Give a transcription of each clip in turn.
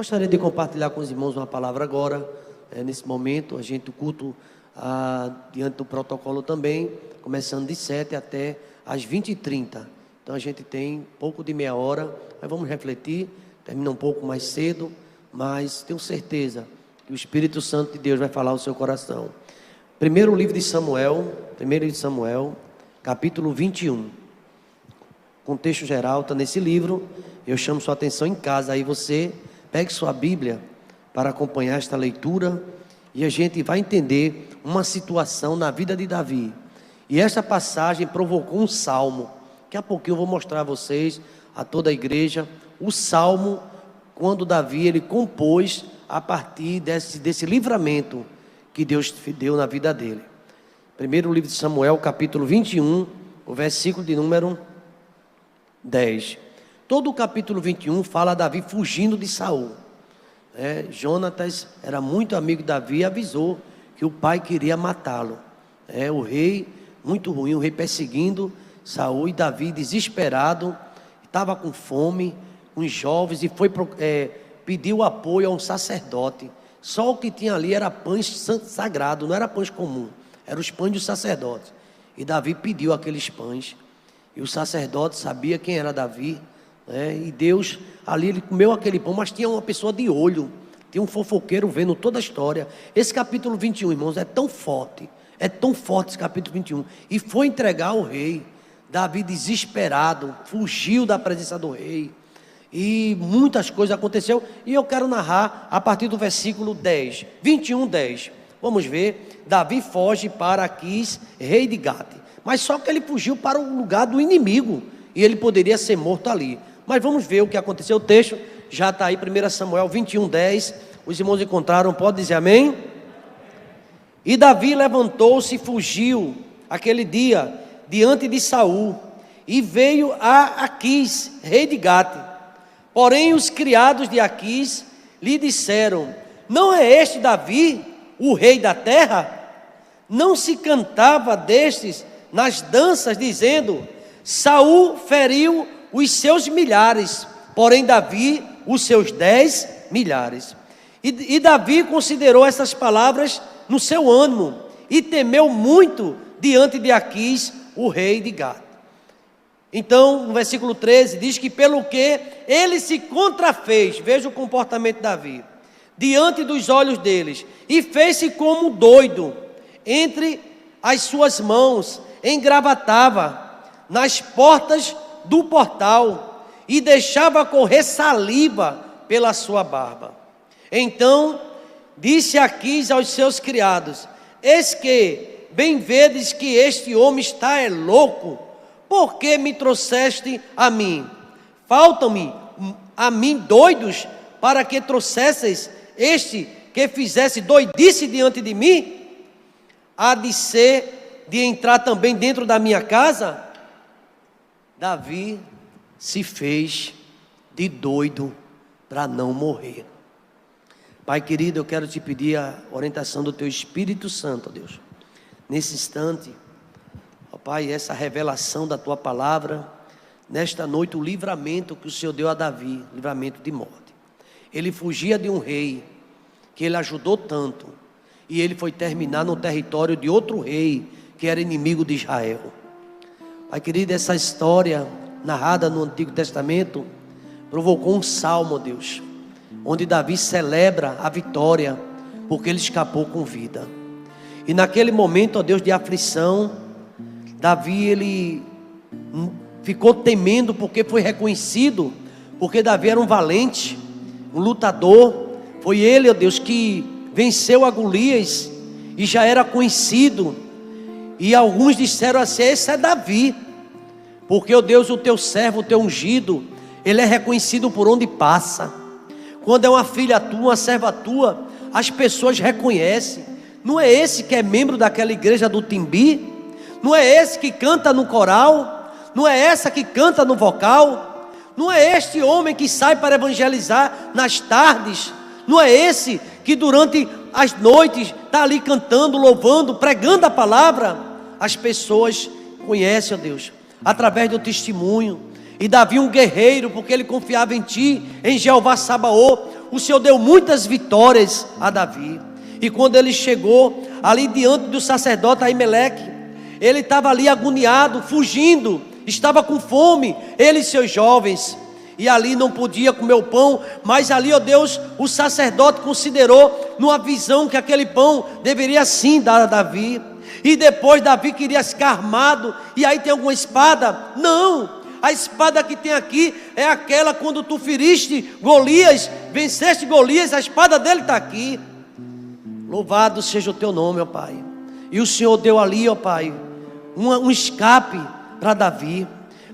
Gostaria de compartilhar com os irmãos uma palavra agora, nesse momento. O culto, diante do protocolo também, começando de 7 até às 20h30. Então a gente tem pouco de meia hora, mas vamos refletir, termina um pouco mais cedo, mas tenho certeza que o Espírito Santo de Deus vai falar ao seu coração. Primeiro livro de Samuel, capítulo 21. Contexto geral está nesse livro. Eu chamo sua atenção em casa, aí você pegue sua Bíblia para acompanhar esta leitura e a gente vai entender uma situação na vida de Davi. E esta passagem provocou um salmo. Daqui a pouquinho eu vou mostrar a vocês, a toda a igreja, o salmo quando Davi ele compôs a partir desse livramento que Deus deu na vida dele. Primeiro livro de Samuel, capítulo 21, o versículo de número 10. Todo o capítulo 21 fala Davi fugindo de Saul. Jonatas era muito amigo de Davi e avisou que o pai queria matá-lo. O rei, muito ruim, o rei perseguindo Saul, e Davi desesperado, estava com fome, uns jovens, e pediu apoio a um sacerdote. Só o que tinha ali era pães sagrado, não era pães comum, eram os pães dos sacerdotes. E Davi pediu aqueles pães, e o sacerdote sabia quem era Davi, e Deus, ali ele comeu aquele pão, mas tinha uma pessoa de olho, tinha um fofoqueiro vendo toda a história. Esse capítulo 21, irmãos, é tão forte esse capítulo 21, e foi entregar ao rei. Davi desesperado, fugiu da presença do rei, e muitas coisas aconteceram, e eu quero narrar a partir do versículo 10, 21, 10, vamos ver. Davi foge para Aquis, rei de Gate, mas só que ele fugiu para o lugar do inimigo, e ele poderia ser morto ali. Mas vamos ver o que aconteceu. O texto já está aí, 1 Samuel 21, 10, os irmãos encontraram, pode dizer amém? E Davi levantou-se e fugiu aquele dia diante de Saul, e veio a Aquis, rei de Gate. Porém os criados de Aquis lhe disseram: não é este Davi, o rei da terra? Não se cantava destes nas danças, dizendo: Saul feriu os seus milhares, porém Davi os seus 10 milhares. E Davi considerou essas palavras no seu ânimo, e temeu muito diante de Aquis, o rei de Gate. Então, no versículo 13, diz que pelo que ele se contrafez, veja o comportamento de Davi, diante dos olhos deles, e fez-se como doido, entre as suas mãos engravatava nas portas do portal, e deixava correr saliva pela sua barba. Então disse Aquis aos seus criados: eis que bem vedes que este homem está louco. Por que me trouxeste a mim? Faltam-me a mim doidos para que trouxesseis este que fizesse doidice diante de mim? Há de ser de entrar também dentro da minha casa? Davi se fez de doido para não morrer. Pai querido, eu quero te pedir a orientação do teu Espírito Santo, ó Deus, nesse instante, ó Pai, essa revelação da tua palavra, nesta noite, o livramento que o Senhor deu a Davi, livramento de morte. Ele fugia de um rei que ele ajudou tanto, e ele foi terminar no território de outro rei que era inimigo de Israel. Pai querido, essa história narrada no Antigo Testamento provocou um salmo, Deus, onde Davi celebra a vitória, porque ele escapou com vida. E naquele momento, ó Deus, de aflição, Davi ele ficou temendo, porque foi reconhecido, porque Davi era um valente, um lutador. Foi ele, ó Deus, que venceu a Golias, e já era conhecido. E alguns disseram assim: esse é Davi, porque, ó Deus, o teu servo, o teu ungido, ele é reconhecido por onde passa. Quando é uma filha tua, uma serva tua, as pessoas reconhecem. Não é esse que é membro daquela igreja do Timbi? Não é esse que canta no coral? Não é essa que canta no vocal? Não é este homem que sai para evangelizar nas tardes? Não é esse que durante as noites está ali cantando, louvando, pregando a palavra? As pessoas conhecem, ó Deus, através do testemunho. E Davi, um guerreiro, porque ele confiava em ti, em Jeová Sabaoth, o Senhor deu muitas vitórias a Davi. E quando ele chegou ali diante do sacerdote Aimeleque, ele estava ali agoniado, fugindo, estava com fome, ele e seus jovens, e ali não podia comer o pão, mas ali, ó Deus, o sacerdote considerou numa visão que aquele pão deveria sim dar a Davi. E depois Davi queria ficar armado, e aí tem alguma espada? Não, a espada que tem aqui é aquela quando tu feriste Golias, venceste Golias, a espada dele está aqui. Louvado seja o teu nome, ó Pai. E o Senhor deu ali, ó Pai, um escape para Davi.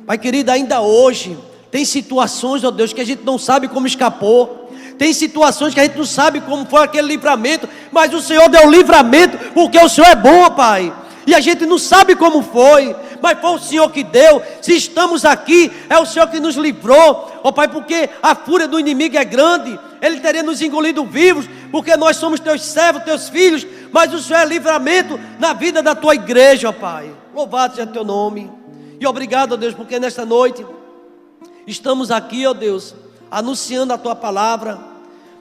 Pai querido, ainda hoje tem situações, ó Deus, que a gente não sabe como escapou. Tem situações que a gente não sabe como foi aquele livramento, mas o Senhor deu livramento, porque o Senhor é bom, Pai. E a gente não sabe como foi, mas foi o Senhor que deu. Se estamos aqui, é o Senhor que nos livrou, ó Pai, porque a fúria do inimigo é grande. Ele teria nos engolido vivos, porque nós somos teus servos, teus filhos, mas o Senhor é livramento na vida da tua igreja, ó Pai. Louvado seja teu nome. E obrigado, ó Deus, porque nesta noite estamos aqui, ó Deus, anunciando a tua palavra.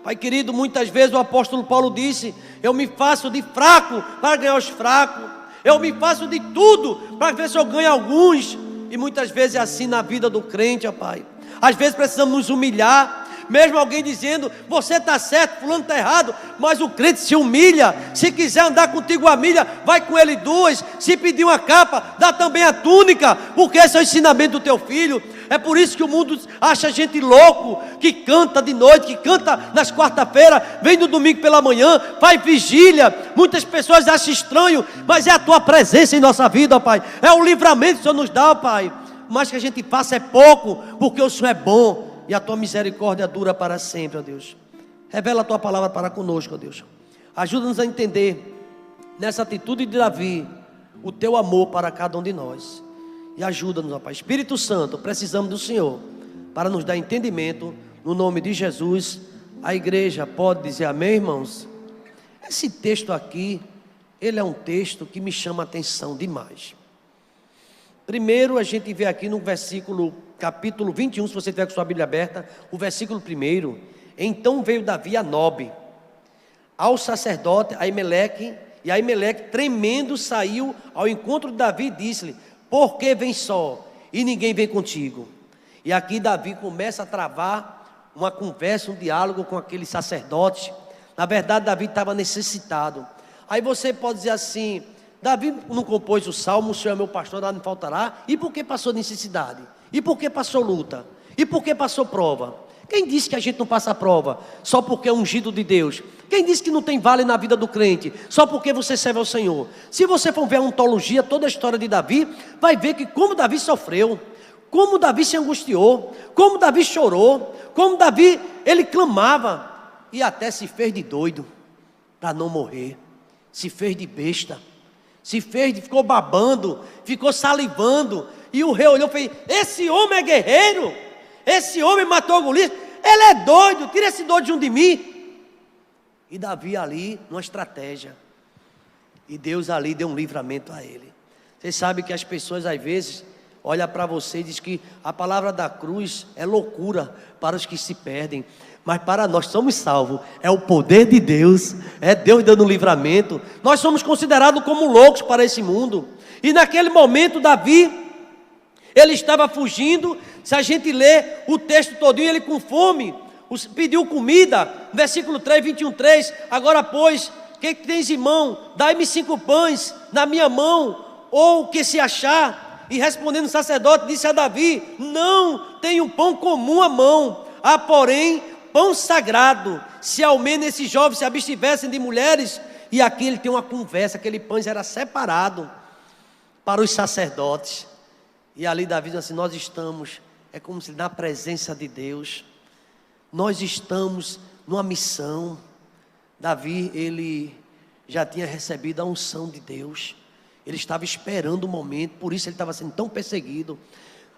Pai querido, muitas vezes o apóstolo Paulo disse: eu me faço de fraco para ganhar os fracos, eu me faço de tudo para ver se eu ganho alguns. E muitas vezes é assim na vida do crente, ó Pai. Às vezes precisamos nos humilhar, mesmo alguém dizendo: você está certo, fulano está errado, mas o crente se humilha. Se quiser andar contigo a milha, vai com ele 2. Se pedir uma capa, dá também a túnica, porque esse é o ensinamento do teu filho. É por isso que o mundo acha gente louco, que canta de noite, que canta nas quarta-feiras, vem no domingo pela manhã, faz vigília. Muitas pessoas acham estranho, mas é a tua presença em nossa vida, ó Pai. É o livramento que o Senhor nos dá, ó Pai. Mas que a gente faça é pouco, porque o Senhor é bom e a tua misericórdia dura para sempre, ó Deus. Revela a tua palavra para conosco, ó Deus. Ajuda-nos a entender, nessa atitude de Davi, o teu amor para cada um de nós. E ajuda-nos, ó Pai. Espírito Santo, precisamos do Senhor para nos dar entendimento. No nome de Jesus, a igreja pode dizer amém, irmãos? Esse texto aqui, ele é um texto que me chama a atenção demais. Primeiro, a gente vê aqui no versículo, capítulo 21, se você tiver com sua Bíblia aberta, o versículo 1. Então veio Davi a Nobe, ao sacerdote Aimeleque, e Aimeleque, tremendo, saiu ao encontro de Davi e disse-lhe: por que vem só e ninguém vem contigo? E aqui Davi começa a travar uma conversa, um diálogo com aquele sacerdote. Na verdade, Davi estava necessitado. Aí você pode dizer assim: Davi não compôs o salmo, o Senhor é meu pastor, nada me faltará. E por que passou necessidade? E por que passou luta? E por que passou prova? Quem disse que a gente não passa prova só porque é ungido de Deus? Quem disse que não tem vale na vida do crente só porque você serve ao Senhor? Se você for ver a ontologia, toda a história de Davi, vai ver que como Davi sofreu, como Davi se angustiou, como Davi chorou, como Davi, ele clamava e até se fez de doido para não morrer, se fez de besta, ficou babando, ficou salivando, e o rei olhou e fez: esse homem é guerreiro, esse homem matou Golias, ele é doido, tira esse doido junto de mim. E Davi ali, numa estratégia, e Deus ali deu um livramento a ele. Vocês sabem que as pessoas às vezes olham para você e dizem que a palavra da cruz é loucura para os que se perdem, mas para nós somos salvos, é o poder de Deus, é Deus dando um livramento. Nós somos considerados como loucos para esse mundo. E naquele momento Davi, ele estava fugindo. Se a gente ler o texto todinho, ele com fome, pediu comida, versículo 3, 21:3, agora pois, que tens em mão? Dai-me 5 pães na minha mão, ou o que se achar. E respondendo o sacerdote, disse a Davi: não tenho pão comum à mão, há porém pão sagrado. Se ao menos esses jovens se abstivessem de mulheres. E aqui ele tem uma conversa, aquele pães era separado para os sacerdotes. E ali Davi diz assim: nós estamos, é como se na presença de Deus, nós estamos numa missão. Davi, ele já tinha recebido a unção de Deus, ele estava esperando o momento, por isso ele estava sendo tão perseguido.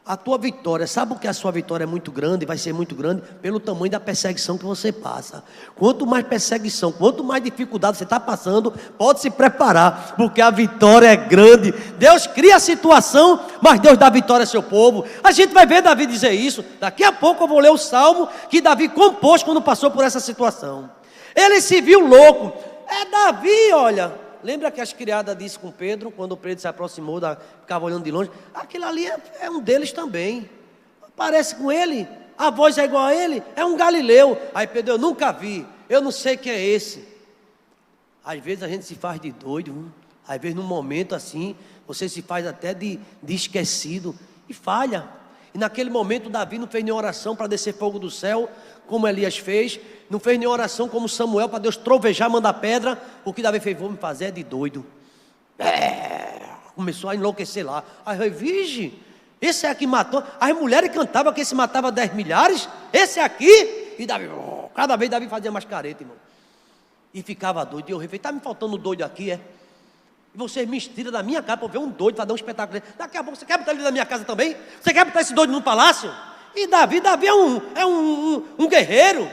A tua vitória, sabe o que a sua vitória é muito grande, vai ser muito grande? Pelo tamanho da perseguição que você passa. Quanto mais perseguição, quanto mais dificuldade você está passando, pode se preparar, porque a vitória é grande. Deus cria a situação, mas Deus dá vitória ao seu povo. A gente vai ver Davi dizer isso. Daqui a pouco eu vou ler o salmo que Davi compôs quando passou por essa situação. Ele se viu louco. É Davi, olha. Lembra que as criadas disse com Pedro, quando Pedro se aproximou, ficava olhando de longe, aquele ali é um deles também, parece com ele, a voz é igual a ele, é um galileu. Aí Pedro, eu nunca vi, eu não sei quem é esse. Às vezes a gente se faz de doido, às vezes num momento assim, você se faz até de esquecido, e falha. E naquele momento Davi não fez nenhuma oração para descer fogo do céu, como Elias fez, não fez nenhuma oração como Samuel, para Deus trovejar, mandar pedra. O que Davi fez, vou me fazer é de doido. Começou a enlouquecer lá. Aí, vige, esse é aqui que matou. As mulheres cantavam que esse matava 10 milhares, esse é aqui. E Davi, cada vez Davi fazia mais careta, irmão. E ficava doido. E o rei fez, está me faltando doido aqui, é? E vocês me tiram da minha casa para ver um doido, para dar um espetáculo. Daqui a pouco, você quer botar ele na minha casa também? Você quer botar esse doido no palácio? E Davi é um guerreiro,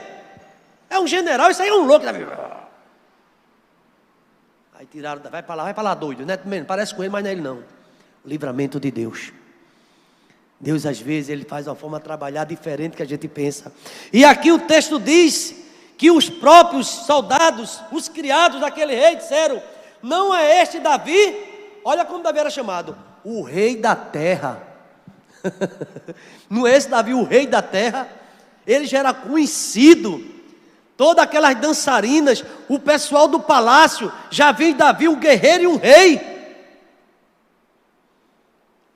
é um general, isso aí é um louco, Davi. Aí tiraram, vai para lá doido, né? Parece com ele, mas não é ele não. O livramento de Deus. Deus às vezes, Ele faz uma forma de trabalhar diferente que a gente pensa. E aqui o texto diz que os próprios soldados, os criados daquele rei disseram, não é este Davi? Olha como Davi era chamado, o rei da terra. Não é esse Davi o rei da terra? Ele já era conhecido. Todas aquelas dançarinas, o pessoal do palácio já viu em Davi um guerreiro e um rei.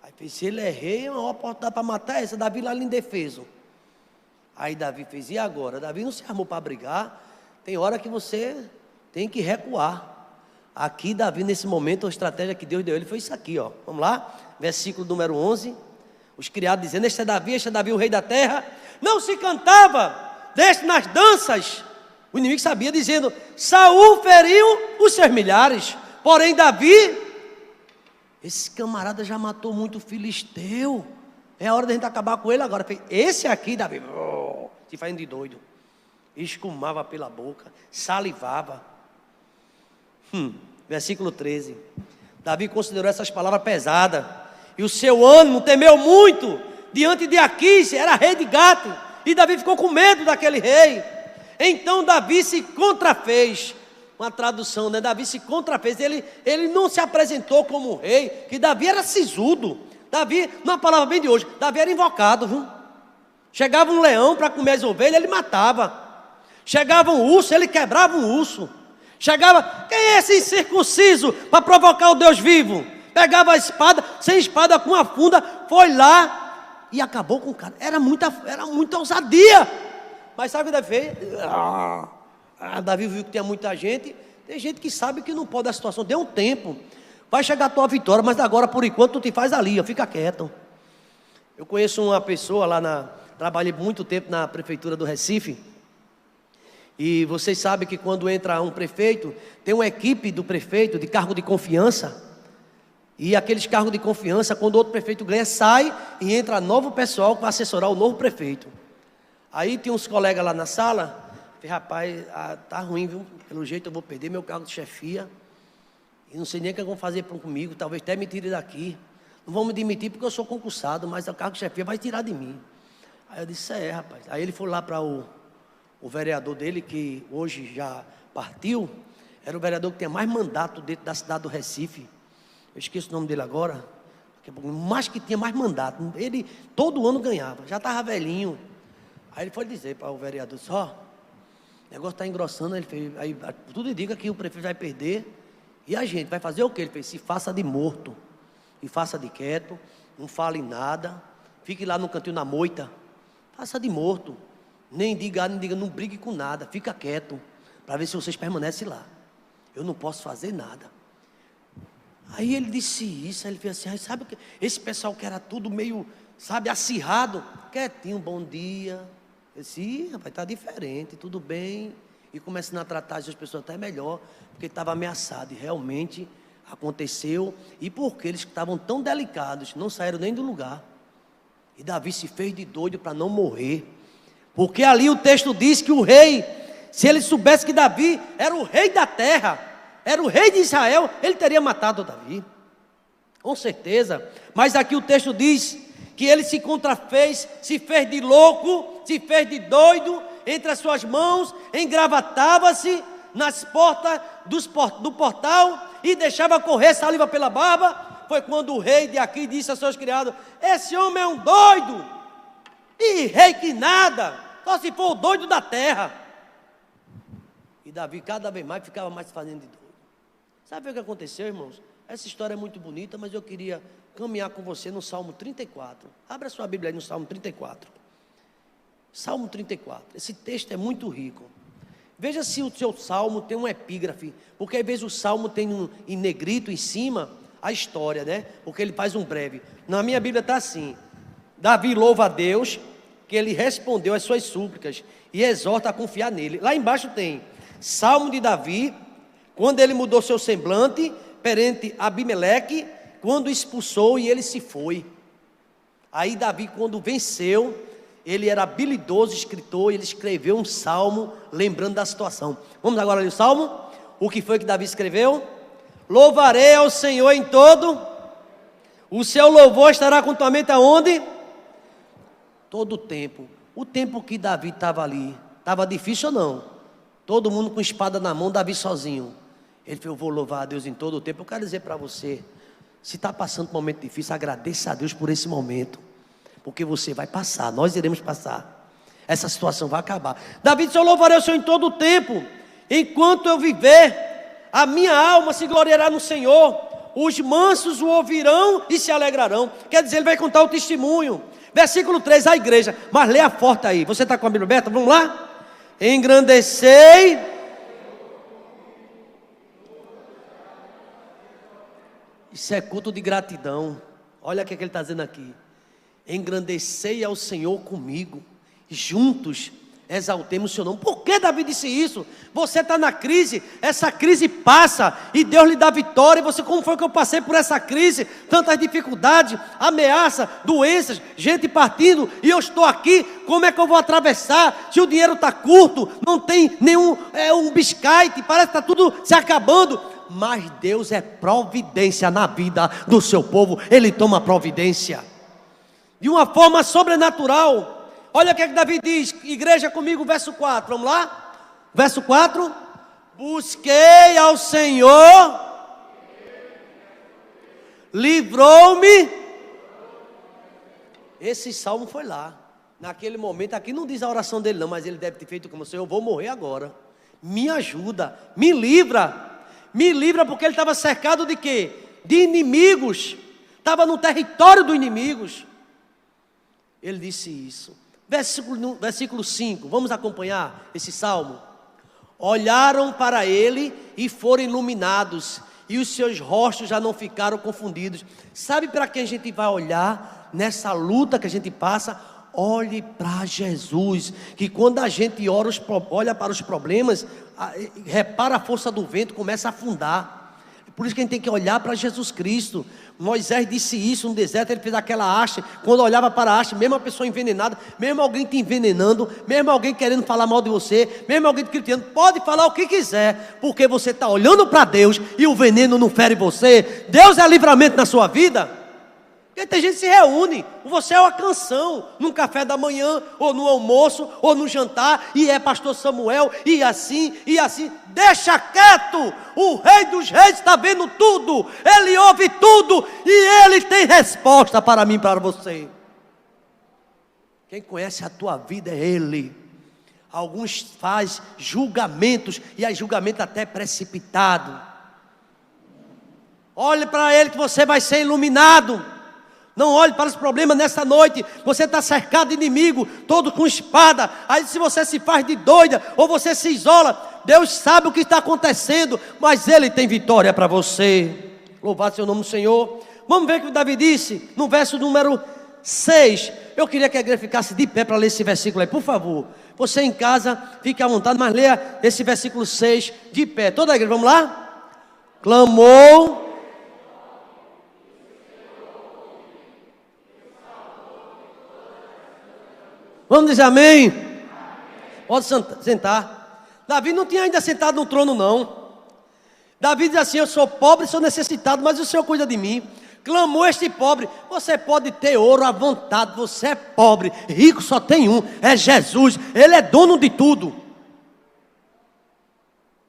Aí se ele é rei, é uma oportunidade para matar essa. Davi lá indefeso. Aí Davi fez, e agora? Davi não se armou para brigar. Tem hora que você tem que recuar. Aqui Davi nesse momento, a estratégia que Deus deu ele foi isso aqui, ó. Vamos lá, versículo número 11. Os criados dizendo, este é Davi o rei da terra. Não se cantava deste nas danças. O inimigo sabia, dizendo, Saul feriu os seus milhares, porém Davi, esse camarada já matou muito filisteu, é hora da gente acabar com ele agora. Esse aqui, Davi, se fazendo de doido, escumava pela boca, salivava. Versículo 13, Davi considerou essas palavras pesadas, e o seu ânimo temeu muito diante de Aquis, era rei de Gate, e Davi ficou com medo daquele rei. Então Davi se contrafez, uma tradução, né? Davi se contrafez, ele não se apresentou como rei, que Davi era sisudo. Davi, numa palavra bem de hoje, Davi era invocado, viu? Chegava um leão para comer as ovelhas, ele matava. Chegava um urso, ele quebrava um urso. Chegava, quem é esse incircunciso para provocar o Deus vivo? Pegava a espada, sem espada, com a funda, foi lá e acabou com o cara. Era muita ousadia. Mas sabe o que Davi fez? Davi viu que tinha muita gente. Tem gente que sabe que não pode a situação. Dê um tempo. Vai chegar a tua vitória, mas agora por enquanto tu te faz ali, ó, fica quieto. Eu conheço uma pessoa lá trabalhei muito tempo na prefeitura do Recife. E vocês sabem que quando entra um prefeito, tem uma equipe do prefeito de cargo de confiança. E aqueles cargos de confiança, quando outro prefeito ganha, sai e entra novo pessoal para assessorar o novo prefeito. Aí tinha uns colegas lá na sala, falei, rapaz, tá ruim, viu? Pelo jeito eu vou perder meu cargo de chefia. E não sei nem o que vão fazer comigo, talvez até me tirem daqui. Não vão me demitir porque eu sou concursado, mas o cargo de chefia vai tirar de mim. Aí eu disse, rapaz. Aí ele foi lá para o vereador dele, que hoje já partiu, era o vereador que tinha mais mandato dentro da cidade do Recife. Eu esqueço o nome dele agora, mas que tinha mais mandato. Ele todo ano ganhava, já estava velhinho. Aí ele foi dizer para o vereador, o negócio está engrossando. Ele fez, aí tudo indica que o prefeito vai perder. E a gente vai fazer o quê? Ele fez, se faça de morto, e faça de quieto, não fale nada, fique lá no cantinho na moita, faça de morto, nem diga, não brigue com nada, fica quieto, para ver se vocês permanecem lá. Eu não posso fazer nada. Aí ele disse isso, aí ele fez assim, sabe que esse pessoal que era tudo meio, acirrado, quietinho, bom dia. Eu disse, rapaz, está diferente, tudo bem. E começando a tratar as pessoas até melhor, porque estava ameaçado, e realmente aconteceu. E porque eles estavam tão delicados, não saíram nem do lugar. E Davi se fez de doido para não morrer. Porque ali o texto diz que o rei, se ele soubesse que Davi era o rei da terra, era o rei de Israel, ele teria matado Davi. Com certeza. Mas aqui o texto diz que ele se contrafez, se fez de louco, se fez de doido, entre as suas mãos, engravatava-se nas portas do portal e deixava correr saliva pela barba. Foi quando o rei de aqui disse a seus criados: esse homem é um doido, e rei que nada, só se for o doido da terra. E Davi cada vez mais ficava mais fazendo de doido. Sabe o que aconteceu, irmãos? Essa história é muito bonita, mas eu queria caminhar com você no Salmo 34. Abra sua Bíblia aí no Salmo 34. Salmo 34. Esse texto é muito rico. Veja se o seu salmo tem um epígrafe, porque às vezes o salmo tem em negrito em cima a história, né? Porque ele faz um breve. Na minha Bíblia está assim: Davi louva a Deus, que ele respondeu às suas súplicas e exorta a confiar nele. Lá embaixo tem Salmo de Davi, quando ele mudou seu semblante perante Abimeleque, quando expulsou e ele se foi. Aí Davi, quando venceu, ele era habilidoso escritor, ele escreveu um salmo lembrando da situação. Vamos agora ler o salmo? O que foi que Davi escreveu? Louvarei ao Senhor em todo, o seu louvor estará continuamente aonde? Todo o tempo. O tempo que Davi estava ali, estava difícil ou não? Todo mundo com espada na mão, Davi sozinho. Ele falou: eu vou louvar a Deus em todo o tempo. Eu quero dizer para você, se está passando um momento difícil, agradeça a Deus por esse momento, porque você vai passar, nós iremos passar, essa situação vai acabar. Davi disse: eu louvarei o Senhor em todo o tempo, enquanto eu viver, a minha alma se gloriará no Senhor, os mansos o ouvirão e se alegrarão. Quer dizer, ele vai contar o testemunho. Versículo 3, a igreja, mas leia forte aí, você está com a Bíblia aberta? Vamos lá? Engrandecei. Isso é culto de gratidão. Olha o que ele está dizendo aqui: engrandecei ao Senhor comigo, juntos exaltemos o seu nome. Por que Davi disse isso? Você está na crise, essa crise passa e Deus lhe dá vitória. E você, como foi que eu passei por essa crise? Tantas dificuldades, ameaça, doenças, gente partindo, e eu estou aqui. Como é que eu vou atravessar? Se o dinheiro está curto, não tem nenhum um biscate, parece que está tudo se acabando. Mas Deus é providência na vida do seu povo. Ele toma providência de uma forma sobrenatural. Olha o que Davi diz, igreja comigo, verso 4, vamos lá? Verso 4: busquei ao Senhor, livrou-me. Esse salmo foi lá, naquele momento. Aqui não diz a oração dele não, mas ele deve ter feito como: Senhor, eu vou morrer agora, me ajuda, me livra, porque ele estava cercado de quê? De inimigos, estava no território dos inimigos. Ele disse isso. Versículo 5, vamos acompanhar esse salmo. Olharam para ele e foram iluminados, e os seus rostos já não ficaram confundidos. Sabe para quem a gente vai olhar nessa luta que a gente passa? Olhe para Jesus, que quando a gente olha para os problemas, repara a força do vento, começa a afundar. Por isso que a gente tem que olhar para Jesus Cristo. Moisés disse isso no deserto, ele fez aquela haste. Quando olhava para a haste, mesmo a pessoa envenenada, mesmo alguém te envenenando, mesmo alguém querendo falar mal de você, mesmo alguém te criticando, pode falar o que quiser, porque você está olhando para Deus e o veneno não fere você. Deus é livramento na sua vida. Porque tem gente que se reúne, você é uma canção, num café da manhã, ou no almoço, ou no jantar, e é pastor Samuel, e assim, deixa quieto, o rei dos reis está vendo tudo, ele ouve tudo, e ele tem resposta para mim, para você. Quem conhece a tua vida é ele. Alguns faz julgamentos, e aí julgamento até precipitado. Olhe para ele que você vai ser iluminado. Não olhe para os problemas nessa noite. Você está cercado de inimigo, todo com espada. Aí se você se faz de doida, ou você se isola, Deus sabe o que está acontecendo, mas Ele tem vitória para você. Louvado seja o nome do Senhor. Vamos ver o que Davi disse no verso número 6. Eu queria que a igreja ficasse de pé para ler esse versículo aí, por favor. Você em casa, fique à vontade, mas leia esse versículo 6 de pé. Toda a igreja, vamos lá? Clamou. Vamos dizer amém? Pode sentar. Davi não tinha ainda sentado no trono, não. Davi diz assim: eu sou pobre, sou necessitado, mas o Senhor cuida de mim. Clamou este pobre: você pode ter ouro à vontade, você é pobre, rico só tem um, é Jesus, Ele é dono de tudo.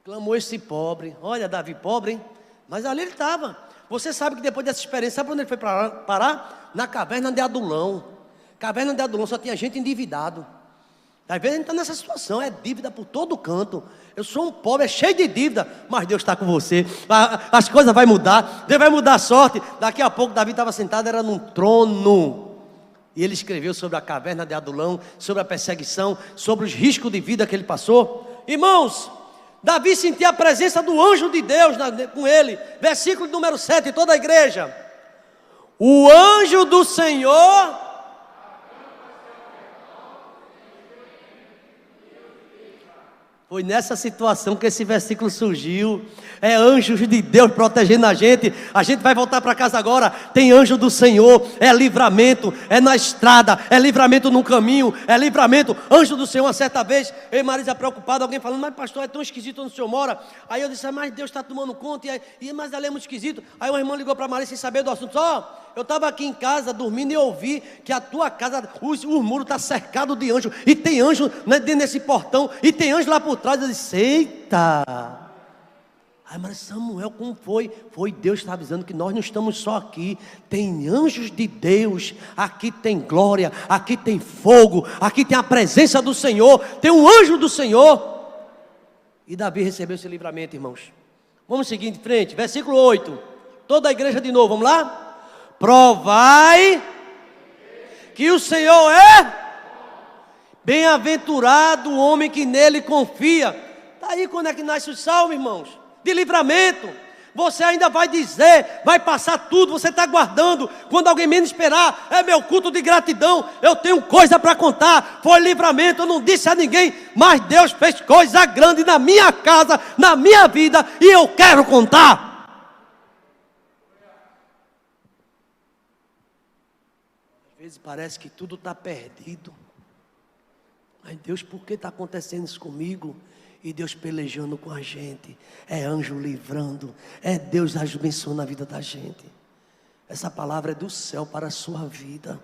Clamou este pobre. Olha, Davi pobre, hein? Mas ali ele estava. Você sabe que depois dessa experiência, sabe onde ele foi parar? Na caverna de Adulão. Caverna de Adulão só tinha gente endividado. Às vezes a gente está nessa situação, é dívida por todo canto. Eu sou um pobre, é cheio de dívida, mas Deus está com você. As coisas vão mudar, Deus vai mudar a sorte. Daqui a pouco Davi estava sentado, era num trono. E ele escreveu sobre a caverna de Adulão, sobre a perseguição, sobre os riscos de vida que ele passou. Irmãos, Davi sentia a presença do anjo de Deus com ele. Versículo número 7, toda a igreja. O anjo do Senhor... Foi nessa situação que esse versículo surgiu. É anjos de Deus protegendo a gente. A gente vai voltar para casa agora. Tem anjo do Senhor. É livramento. É na estrada. É livramento no caminho. É livramento. Anjo do Senhor. Uma certa vez, eu e Marisa preocupada. Alguém falando: mas pastor, é tão esquisito onde o senhor mora. Aí eu disse: mas Deus está tomando conta. Mas ali é muito esquisito. Aí o irmão ligou para Marisa sem saber do assunto. Eu estava aqui em casa dormindo e ouvi que a tua casa, o muro está cercado de anjos. E tem anjo dentro desse portão. E tem anjo lá por trás. Eu disse: eita. Aí, mas Samuel, como foi? Foi Deus que está avisando que nós não estamos só aqui. Tem anjos de Deus. Aqui tem glória. Aqui tem fogo. Aqui tem a presença do Senhor. Tem um anjo do Senhor. E Davi recebeu esse livramento, irmãos. Vamos seguir em frente. Versículo 8. Toda a igreja de novo. Vamos lá? Provai que o Senhor é bem-aventurado o homem que nele confia. Daí quando é que nasce o salmo, irmãos? De livramento. Você ainda vai dizer, vai passar tudo, você está guardando. Quando alguém menos esperar, é meu culto de gratidão. Eu tenho coisa para contar. Foi livramento, eu não disse a ninguém, mas Deus fez coisa grande na minha casa, na minha vida, e eu quero contar. Às vezes parece que tudo está perdido. Mas Deus, por que está acontecendo isso comigo? E Deus pelejando com a gente. É anjo livrando. É Deus abençoando a vida da gente. Essa palavra é do céu para a sua vida.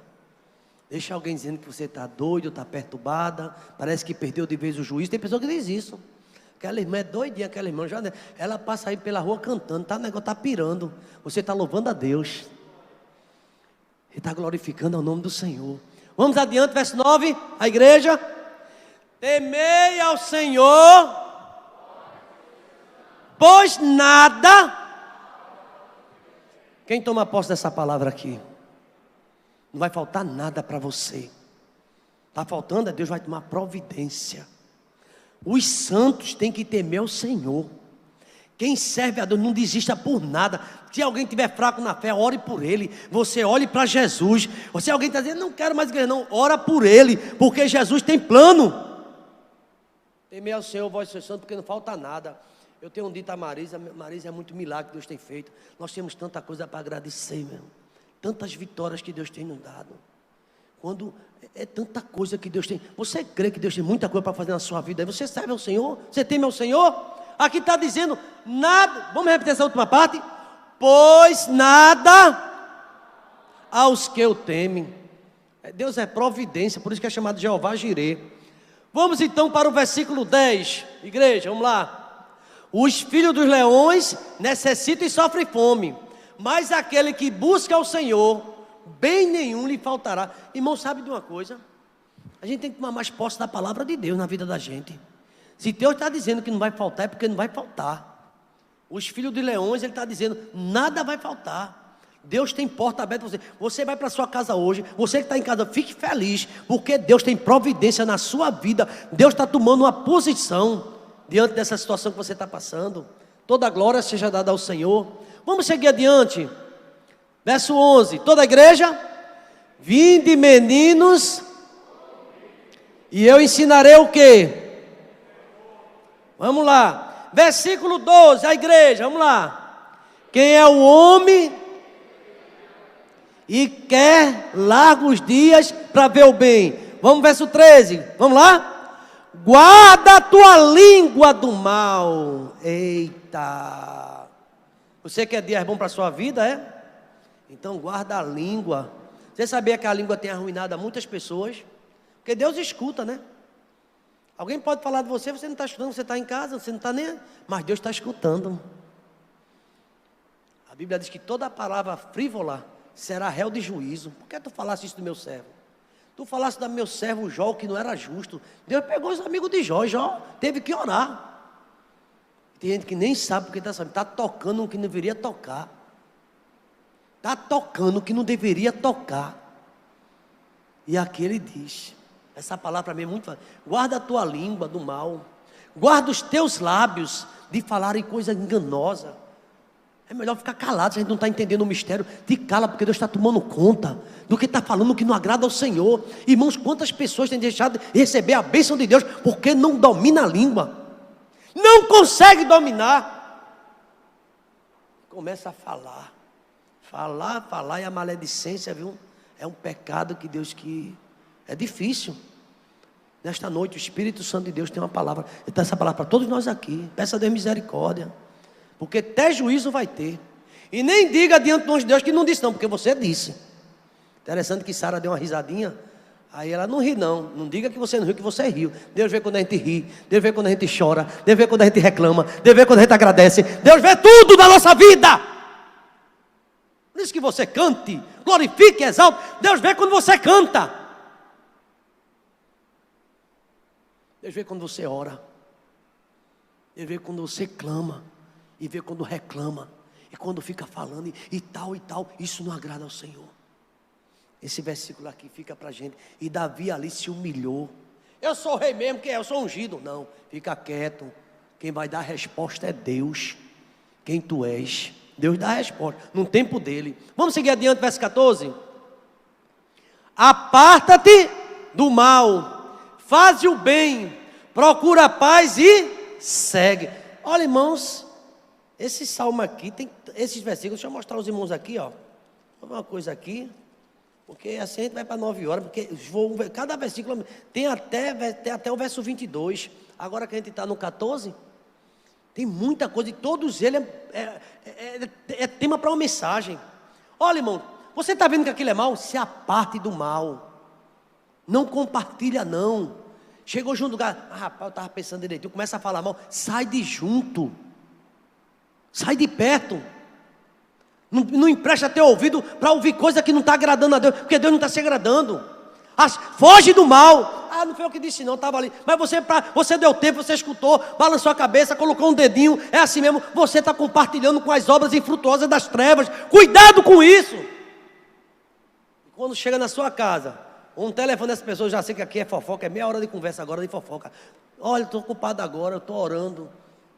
Deixa alguém dizendo que você está doido, está perturbada. Parece que perdeu de vez o juízo. Tem pessoa que diz isso. Aquela irmã é doidinha, aquela irmã. Ela passa aí pela rua cantando. O negócio está pirando. Você está louvando a Deus. Ele está glorificando o nome do Senhor. Vamos adiante, verso 9. A igreja. Temei ao Senhor, pois nada. Quem toma posse dessa palavra aqui? Não vai faltar nada para você. Está faltando, Deus vai tomar providência. Os santos têm que temer o Senhor. Quem serve a Deus não desista por nada. Se alguém estiver fraco na fé, ore por ele. Você olhe para Jesus. Se alguém está dizendo: não quero mais igreja, não, ora por ele, porque Jesus tem plano. Temer ao Senhor, vós sois santos, porque não falta nada. Eu tenho dito a Marisa é muito milagre que Deus tem feito. Nós temos tanta coisa para agradecer, meu. Tantas vitórias que Deus tem nos dado. Quando é tanta coisa que Deus tem. Você crê que Deus tem muita coisa para fazer na sua vida? Você serve ao Senhor? Você teme ao Senhor? Aqui está dizendo nada. Vamos repetir essa última parte? Pois nada aos que o temem. Deus é providência, por isso que é chamado Jeová Jirê. Vamos então para o versículo 10. Igreja, vamos lá. Os filhos dos leões necessitam e sofrem fome, mas aquele que busca ao Senhor, bem nenhum lhe faltará. Irmão, sabe de uma coisa? A gente tem que tomar mais posse da palavra de Deus na vida da gente. Se Deus está dizendo que não vai faltar, é porque não vai faltar. Os filhos de leões, Ele está dizendo, nada vai faltar. Deus tem porta aberta para você. Você vai para a sua casa hoje. Você que está em casa, fique feliz, porque Deus tem providência na sua vida. Deus está tomando uma posição diante dessa situação que você está passando. Toda a glória seja dada ao Senhor. Vamos seguir adiante. Verso 11. Toda a igreja: vinde, meninos, e eu ensinarei o quê? Vamos lá. Versículo 12, a igreja, vamos lá. Quem é o homem e quer largos dias para ver o bem? Vamos verso 13. Vamos lá? Guarda a tua língua do mal. Eita. Você quer dias bons para a sua vida, é? Então guarda a língua. Você sabia que a língua tem arruinado a muitas pessoas? Porque Deus escuta, né? Alguém pode falar de você, você não está escutando, você está em casa, você não está nem... Mas Deus está escutando. A Bíblia diz que toda palavra frívola será réu de juízo. Por que tu falaste isso do meu servo? Tu falaste do meu servo Jó, que não era justo. Deus pegou os amigos de Jó, Jó teve que orar. Tem gente que nem sabe porque está tocando o que não deveria tocar. Está tocando o que não deveria tocar. E aqui ele diz, essa palavra para mim é muito fácil. Guarda a tua língua do mal. Guarda os teus lábios de falarem coisa enganosa. É melhor ficar calado, se a gente não está entendendo o mistério. Te cala, porque Deus está tomando conta do que está falando que não agrada ao Senhor. Irmãos, quantas pessoas têm deixado de receber a bênção de Deus porque não domina a língua. Não consegue dominar. Começa a falar. Falar e a maledicência, viu? É um pecado que Deus que... É difícil. Nesta noite o Espírito Santo de Deus tem uma palavra. Ele dá essa palavra para todos nós aqui. Peça a Deus misericórdia. Porque até juízo vai ter. E nem diga diante de Deus que não disse não, porque você disse. Interessante que Sara deu uma risadinha. Aí ela não ri não. Não diga que você não riu, que você riu. Deus vê quando a gente ri. Deus vê quando a gente chora. Deus vê quando a gente reclama. Deus vê quando a gente agradece. Deus vê tudo da nossa vida. Por isso que você cante, glorifique, exalte. Deus vê quando você canta. Deus vê quando você ora. Deus vê quando você clama. E vê quando reclama. E quando fica falando e tal. Isso não agrada ao Senhor. Esse versículo aqui fica para a gente. E Davi ali se humilhou. Eu sou o rei mesmo, que é? Eu sou ungido. Não, fica quieto. Quem vai dar a resposta é Deus. Quem tu és. Deus dá a resposta, no tempo dele. Vamos seguir adiante, verso 14. Aparta-te do mal, faz o bem, procura a paz e segue. Olha, irmãos, esse salmo aqui, tem esses versículos, deixa eu mostrar aos irmãos aqui, ó. Uma coisa aqui, porque assim a gente vai para 9 horas, porque cada versículo tem até o verso 22. Agora que a gente está no 14... Tem muita coisa, e todos eles é tema para uma mensagem. Olha, irmão, você está vendo que aquilo é mal? Se aparte do mal. Não compartilha, não. Chegou junto do lugar, rapaz, eu estava pensando direitinho, começa a falar mal. Sai de junto. Sai de perto. Não empresta teu ouvido para ouvir coisa que não está agradando a Deus, porque Deus não está se agradando. Foge do mal. Não foi eu que disse não, estava ali. Mas você deu tempo, você escutou, balançou a cabeça, colocou um dedinho. É assim mesmo, você está compartilhando com as obras infrutuosas das trevas. Cuidado com isso. Quando chega na sua casa, um telefone dessas pessoas, já sei que aqui é fofoca, é meia hora de conversa agora de fofoca. Olha, estou ocupado agora, eu estou orando.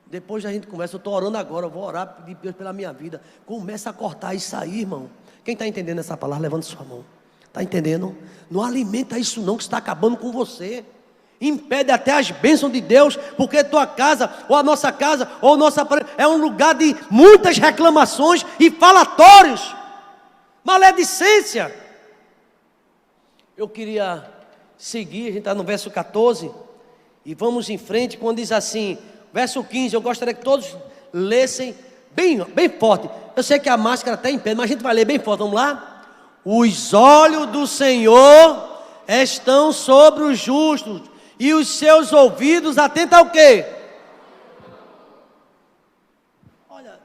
Depois a gente conversa, eu estou orando agora, eu vou orar, pedir Deus pela minha vida. Começa a cortar isso aí, irmão. Quem está entendendo essa palavra, levante sua mão. Está entendendo? Não alimenta isso não, que está acabando com você. Impede até as bênçãos de Deus, porque tua casa, ou a nossa casa, ou nossa é um lugar de muitas reclamações e falatórios. Maledicência. Eu queria seguir, a gente está no verso 14, e vamos em frente, quando diz assim, verso 15, eu gostaria que todos lessem bem forte. Eu sei que a máscara está em pé, mas a gente vai ler bem forte, vamos lá? Os olhos do Senhor estão sobre os justos, e os seus ouvidos atentos ao quê? Olha,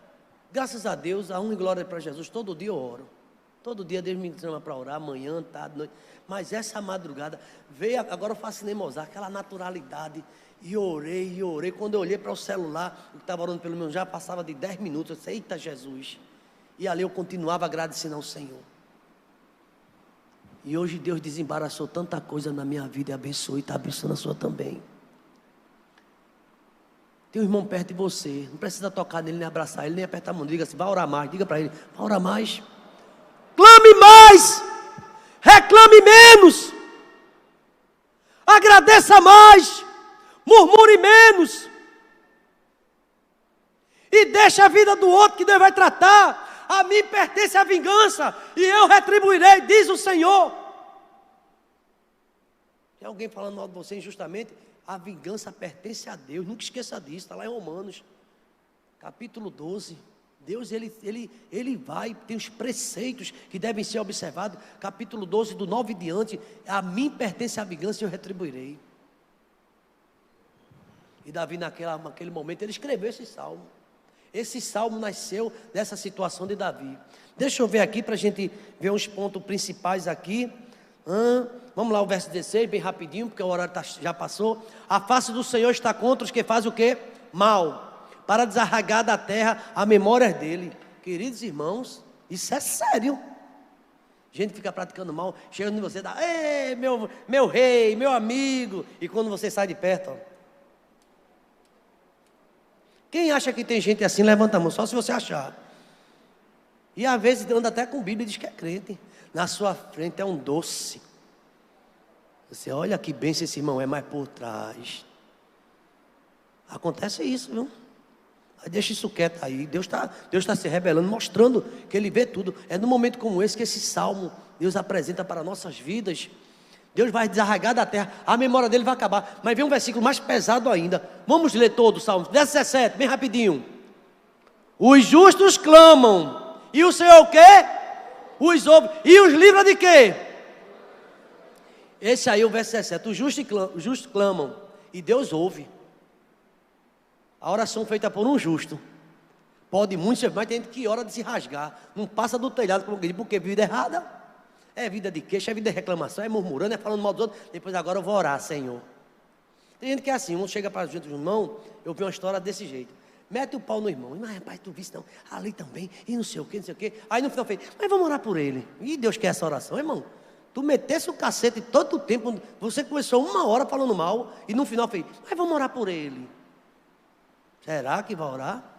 graças a Deus, a honra e glória para Jesus, todo dia eu oro. Todo dia Deus me chama para orar, manhã, tarde, noite. Mas essa madrugada, veio, agora eu faço Neymar, aquela naturalidade, e orei. Quando eu olhei para o celular, eu estava orando pelo menos, já passava de 10 minutos, eu disse, eita Jesus. E ali eu continuava agradecendo ao Senhor. E hoje Deus desembaraçou tanta coisa na minha vida e abençoou, e está abençoando a sua também. Tem um irmão perto de você, não precisa tocar nele, nem abraçar ele, nem apertar a mão. Diga assim, vai orar mais, diga para ele, vai orar mais. Clame mais, reclame menos, agradeça mais, murmure menos. E deixa a vida do outro que Deus vai tratar. A mim pertence a vingança, e eu retribuirei, diz o Senhor. Tem alguém falando mal de você injustamente? A vingança pertence a Deus. Nunca esqueça disso. Está lá em Romanos, capítulo 12. Deus, ele vai, tem os preceitos que devem ser observados. Capítulo 12, do 9 em diante. A mim pertence a vingança e eu retribuirei. E Davi, naquele momento, ele escreveu esse salmo. Esse salmo nasceu dessa situação de Davi. Deixa eu ver aqui para a gente ver uns pontos principais aqui. Vamos lá, o verso 16, bem rapidinho, porque o horário já passou. A face do Senhor está contra os que fazem o quê? Mal, para desarraigar da terra a memória dele. Queridos irmãos, isso é sério. Gente fica praticando mal, chega em você e dá, ei, meu rei, meu amigo. E quando você sai de perto, ó. Quem acha que tem gente assim, levanta a mão, só se você achar. E às vezes anda até com Bíblia e diz que é crente. Na sua frente é um doce. Você olha que bem se esse irmão é, mas por trás acontece isso, viu? Mas deixa isso quieto aí. Deus tá se revelando, mostrando que Ele vê tudo. É num momento como esse que esse salmo Deus apresenta para nossas vidas. Deus vai desarraigar da terra, a memória dele vai acabar. Mas vem um versículo mais pesado ainda. Vamos ler todo o salmo, 17, bem rapidinho. Os justos clamam, e o Senhor o quê? Os ouve, e os livra de quê? Esse aí é o verso 17. Os justos clamam, e Deus ouve. A oração feita por um justo pode muito ser, mas tem gente que ora de se rasgar, não passa do telhado, porque vida errada. É vida de queixa, é vida de reclamação, é murmurando, é falando mal dos outros. Depois agora eu vou orar, Senhor. Tem gente que é assim, um chega para junto do irmão. Eu vi uma história desse jeito. Mete o pau no irmão. Mas rapaz, tu viste não? Ali também, e não sei o que, não sei o que. Aí no final fez, mas vamos orar por ele. E Deus quer essa oração, irmão. Tu metesse o cacete todo o tempo. Você começou 1 hora falando mal. E no final fez, mas vamos orar por ele. Será que vai orar?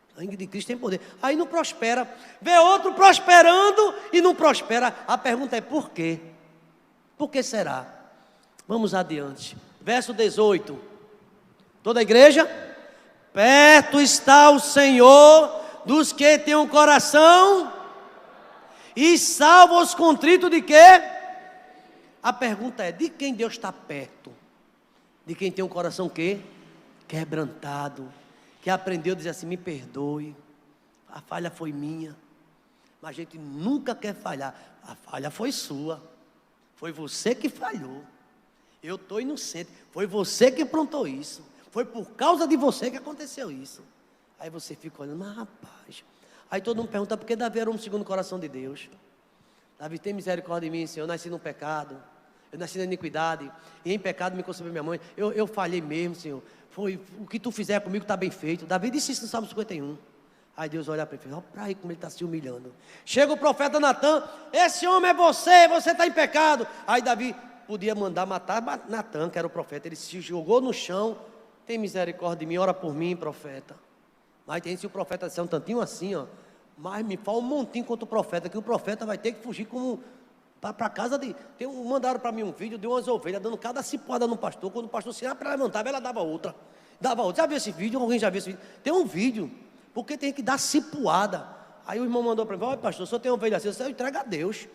O sangue de Cristo tem poder. Aí não prospera. Vê outro prosperando e não prospera. A pergunta é por quê? Por que será? Vamos adiante. Verso 18. Toda a igreja? Perto está o Senhor dos que têm um coração e salva os contritos de quê? A pergunta é, de quem Deus está perto? De quem tem um coração quê? Quebrantado. Que aprendeu a dizer assim, me perdoe, a falha foi minha, mas a gente nunca quer falhar, a falha foi sua, foi você que falhou, eu estou inocente, foi você que aprontou isso, foi por causa de você que aconteceu isso. Aí você fica olhando, mas rapaz, aí todo mundo pergunta, por que Davi era um segundo coração de Deus? Davi, tem misericórdia de mim, Senhor, eu nasci no pecado, eu nasci na iniquidade, e em pecado me concebeu minha mãe, eu falhei mesmo, Senhor. Foi, o que tu fizer comigo está bem feito. Davi disse isso no Salmo 51. Aí Deus olha para ele e fala, olha para aí como ele está se humilhando. Chega o profeta Natan, esse homem é você está em pecado. Aí Davi podia mandar matar Natan, que era o profeta. Ele se jogou no chão, tem misericórdia de mim, ora por mim, profeta. Mas tem se o profeta disser um tantinho assim, ó, mas me fala um montinho contra o profeta, que o profeta vai ter que fugir como... para casa de... mandaram para mim um vídeo de umas ovelhas dando cada cipuada no pastor. Quando o pastor se para levantar, ela dava outra. Já viu esse vídeo? Alguém já viu esse vídeo? Tem um vídeo, porque tem que dar cipuada. Aí o irmão mandou para mim, olha pastor, se eu tenho ovelha assim, eu entrego a Deus.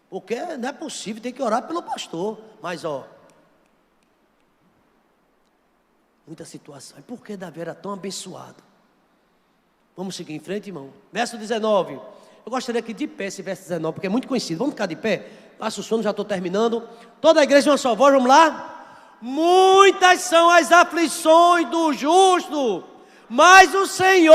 Porque não é possível, tem que orar pelo pastor. Mas ó, muita situação. E por que Davi era tão abençoado? Vamos seguir em frente, irmão. Verso 19. Eu gostaria que de pé esse verso 19, porque é muito conhecido. Vamos ficar de pé? Passa o sono, já estou terminando. Toda a igreja uma só voz, vamos lá? Muitas são as aflições do justo, mas o Senhor...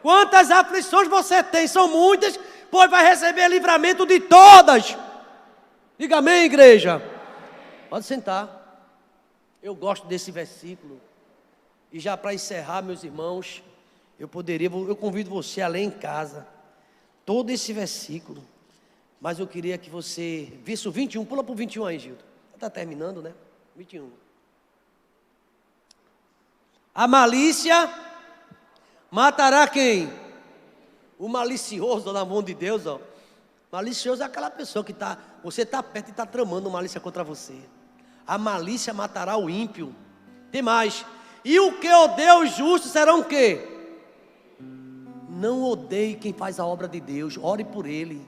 Quantas aflições você tem? São muitas, pois vai receber livramento de todas. Diga amém, igreja. Pode sentar. Eu gosto desse versículo. E já para encerrar, meus irmãos... Eu convido você a ler em casa todo esse versículo, mas eu queria que você visse o 21, pula para o 21 aí, Gildo. Está terminando, né? 21. A malícia matará quem? O malicioso na mão de Deus, ó. Malicioso é aquela pessoa que você está perto e está tramando malícia contra você. A malícia matará o ímpio. Tem mais. E o que odeia os justos serão o quê? Não odeie quem faz a obra de Deus, ore por ele,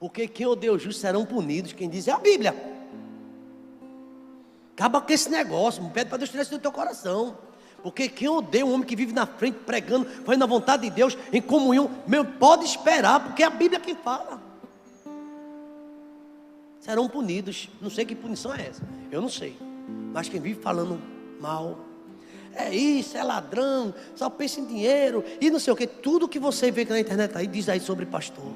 Porque quem odeia o justo serão punidos. Quem diz é a Bíblia. Acaba com esse negócio. Pede para Deus tirar isso do teu coração. Porque quem odeia um homem que vive na frente, pregando, fazendo a vontade de Deus, em comunhão, meu, pode esperar, porque é a Bíblia quem fala. Serão punidos. Não sei que punição é essa. Eu não sei. Mas quem vive falando mal, é isso, é ladrão, só pensa em dinheiro, e não sei o que. Tudo que você vê na internet aí, diz aí sobre pastor.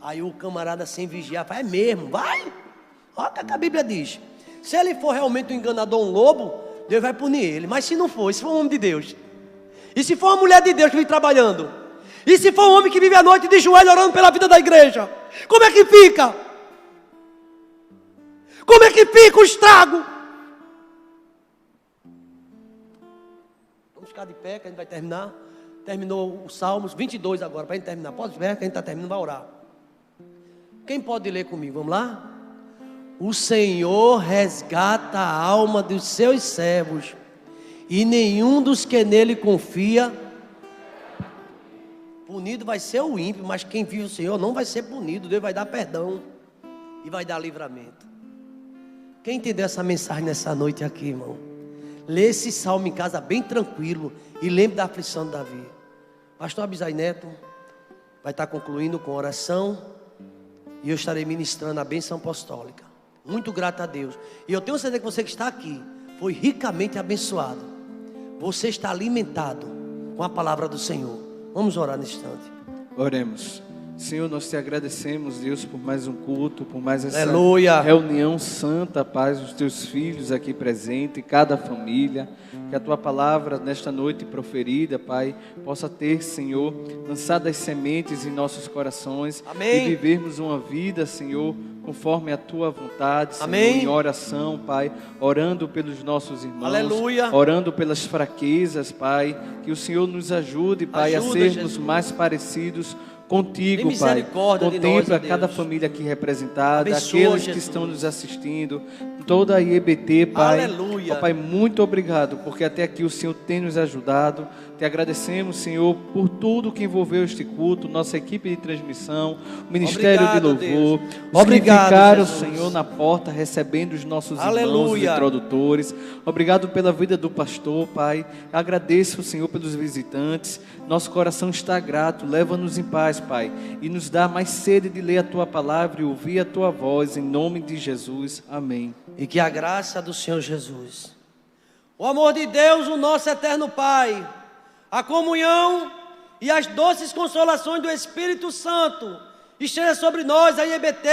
Aí o camarada sem vigiar, fala, é mesmo, vai. Olha o que a Bíblia diz. Se ele for realmente um enganador, um lobo, Deus vai punir ele. Mas se não for, se for um homem de Deus, e se for uma mulher de Deus que vive trabalhando, e se for um homem que vive à noite de joelho orando pela vida da igreja, como é que fica? Como é que fica o estrago? Vamos ficar de pé que a gente vai terminar. Terminou o Salmos 22 agora, para a gente terminar. Pode ver que a gente está terminando, vai orar. Quem pode ler comigo? Vamos lá? O Senhor resgata a alma dos seus servos, e nenhum dos que nele confia. Punido vai ser o ímpio, mas quem vive o Senhor não vai ser punido. Deus vai dar perdão e vai dar livramento. Quem entendeu essa mensagem nessa noite aqui, irmão? Lê esse salmo em casa bem tranquilo e lembre da aflição de Davi. Pastor Abisai Neto vai estar concluindo com oração e eu estarei ministrando a bênção apostólica. Muito grato a Deus. E eu tenho certeza que você que está aqui foi ricamente abençoado. Você está alimentado com a palavra do Senhor. Vamos orar nesse instante. Oremos. Senhor, nós te agradecemos, Deus, por mais um culto, por mais essa Aleluia. reunião santa, Pai, os teus filhos aqui presentes, cada família. Que a tua palavra nesta noite proferida, Pai, possa ter, Senhor, lançado as sementes em nossos corações. Amém. E vivermos uma vida, Senhor, conforme a tua vontade, Senhor, Amém. em oração, Pai, orando pelos nossos irmãos. Aleluia. Orando pelas fraquezas, Pai, que o Senhor nos ajude, Pai, Ajuda, a sermos Jesus. mais parecidos contigo, Tem Pai. misericórdia de Contempla nós, ó cada Deus. família aqui representada, Abençoa, aqueles que Jesus. estão nos assistindo, toda a IEBT, Pai. Aleluia. Ó, Pai, muito obrigado, porque até aqui o Senhor tem nos ajudado. Te agradecemos, Senhor, por tudo que envolveu este culto, nossa equipe de transmissão, o Ministério Obrigado, de Louvor, Deus. os Obrigado, que ficaram, Jesus. Senhor, na porta, recebendo os nossos irmãos, os Aleluia. introdutores. Obrigado pela vida do pastor, Pai. Agradeço, Senhor, pelos visitantes. Nosso coração está grato. Leva-nos em paz, Pai, e nos dá mais sede de ler a Tua palavra e ouvir a Tua voz, em nome de Jesus. Amém. E que a graça do Senhor Jesus, o amor de Deus, o nosso eterno Pai, a comunhão e as doces consolações do Espírito Santo esteja sobre nós, a IEBT,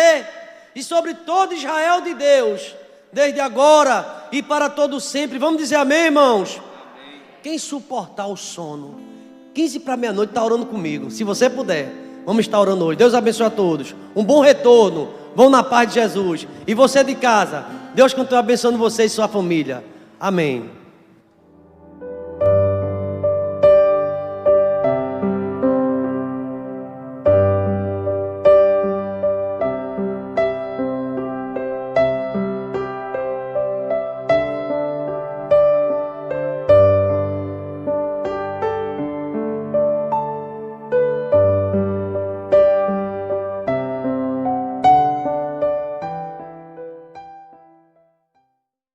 e sobre todo Israel de Deus, desde agora e para todo sempre. Vamos dizer amém, irmãos? Amém. Quem suportar o sono, 15 para meia-noite, está orando comigo. Se você puder, vamos estar orando hoje. Deus abençoe a todos. Um bom retorno. Vão na paz de Jesus. E você de casa, Deus continue abençoando você e sua família. Amém.